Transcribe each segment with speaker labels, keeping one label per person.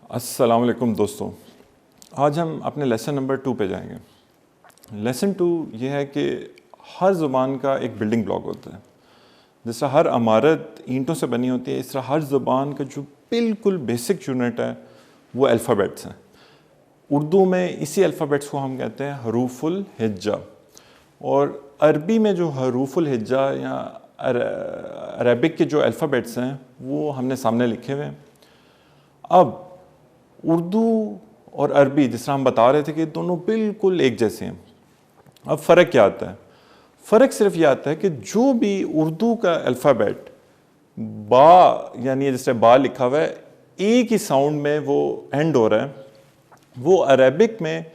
Speaker 1: अस्सलाम वालेकुम दोस्तों, आज हम अपने लेसन नंबर 2 पे जाएंगे। लेसन 2 ये है कि हर ज़ुबान का एक बिल्डिंग ब्लॉक होता है। जैसा हर इमारत ईंटों से बनी होती है, इस तरह हर ज़ुबान का जो बिल्कुल बेसिक यूनिट है वो अल्फ़ाबेट्स हैं। उर्दू में इसी अल्फ़ाबेट्स को हम कहते हैं हरूफुल हिज्जा, और अरबी में जो हरूफुल हिज्जा या अरबिक के जो अल्फ़ाबेट्स हैं वो हमने सामने लिखे हुए हैं। अब उर्दू और अरबी जिस तरह हम बता रहे थे कि दोनों बिल्कुल एक जैसे हैं। अब फ़र्क क्या आता है? फ़र्क सिर्फ ये आता है कि जो भी उर्दू का अल्फ़ाबेट बा यानी जैसे बा लिखा हुआ है, एक ही साउंड में वो एंड हो रहा है, वो अरबिक में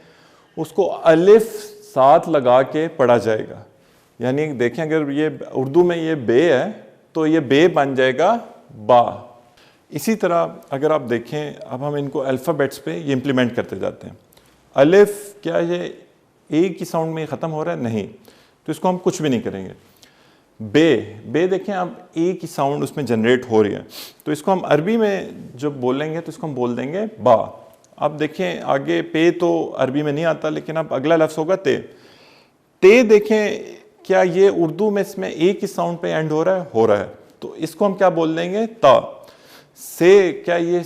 Speaker 1: उसको अलिफ साथ लगा के पढ़ा जाएगा। यानी देखें, अगर ये उर्दू में ये बे है तो ये बे बन जाएगा बा। इसी तरह अगर आप देखें, अब हम इनको अल्फ़ाबेट्स पे ये इम्प्लीमेंट करते जाते हैं। अलिफ क्या ये एक ही साउंड में ख़त्म हो रहा है? नहीं, तो इसको हम कुछ भी नहीं करेंगे। बे देखें, अब एक ही साउंड उसमें जनरेट हो रही है, तो इसको हम अरबी में जब बोलेंगे तो इसको हम बोल देंगे बा। अब देखें आगे पे तो अरबी में नहीं आता, लेकिन अब अगला लफ्ज़ होगा ते। ते देखें, क्या ये उर्दू में इसमें एक ही साउंड पे एंड हो रहा है? हो रहा है, तो इसको हम क्या बोल देंगे? ता। से क्या ये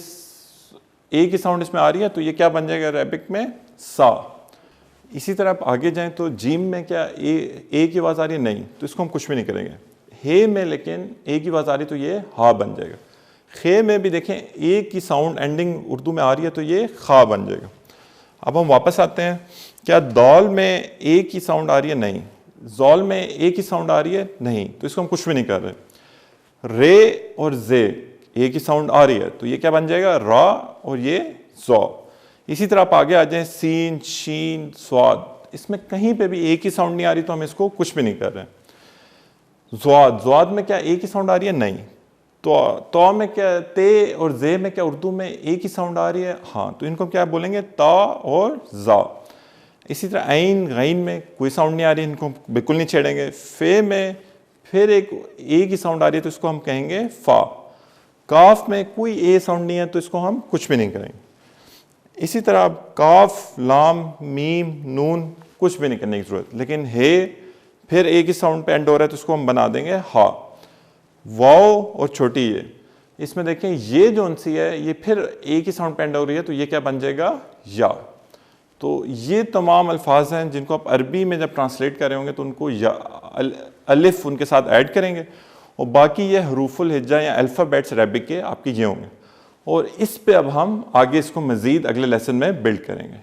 Speaker 1: एक ही साउंड इसमें आ रही है, तो ये क्या बन जाएगा अरबिक में? सा। इसी तरह आप आगे जाएं तो जीम में क्या ए की आवाज़ आ रही है? नहीं, तो इसको हम कुछ भी नहीं करेंगे। हे में लेकिन ए की आवाज़ आ रही है तो ये हा बन जाएगा। खे में भी देखें एक ही साउंड एंडिंग उर्दू में आ रही है तो ये खा बन जाएगा। अब हम वापस आते हैं, क्या दौल में एक ही साउंड आ रही है? नहीं। जौल में एक ही साउंड आ रही है? नहीं, तो इसको हम कुछ भी नहीं कर रहे। रे और जे एक ही साउंड आ रही है तो ये क्या बन जाएगा? रा, और ये जौ। इसी तरह आप आगे आ जाएं, सीन, शीन, स्वाद, इसमें कहीं पे भी एक ही साउंड नहीं आ रही तो हम इसको कुछ भी नहीं कर रहे। ज्वाद में क्या एक ही साउंड आ रही है? नहीं। तो में क्या ते और जे में क्या उर्दू में एक ही साउंड आ रही है? हाँ, तो इनको क्या बोलेंगे? ता और जा। इसी तरह ऐन गैन में कोई साउंड नहीं आ रही, इनको बिल्कुल नहीं छेड़ेंगे। फे में फिर एक ही साउंड आ रही है तो इसको हम कहेंगे फा। काफ में कोई ए साउंड नहीं है तो इसको हम कुछ भी नहीं करेंगे। इसी तरह अब काफ, लाम, मीम, नून कुछ भी नहीं करने की जरूरत, लेकिन हे फिर एक ही साउंड पे एंड हो रहा है तो इसको हम बना देंगे हा। वाओ और छोटी ये, इसमें देखें ये जो सी है ये फिर एक ही साउंड पे एंड हो रही है तो ये क्या बन जाएगा? या। तो ये तमाम अल्फाज हैं जिनको आप अरबी में जब ट्रांसलेट कर रहे होंगे तो उनको या अलिफ उनके साथ ऐड करेंगे, और बाकी ये हरूफुल हिज्जा या अल्फ़ाबेट्स अरबिक के आपके ये होंगे। और इस पे अब हम आगे इसको मज़ीद अगले लेसन में बिल्ड करेंगे।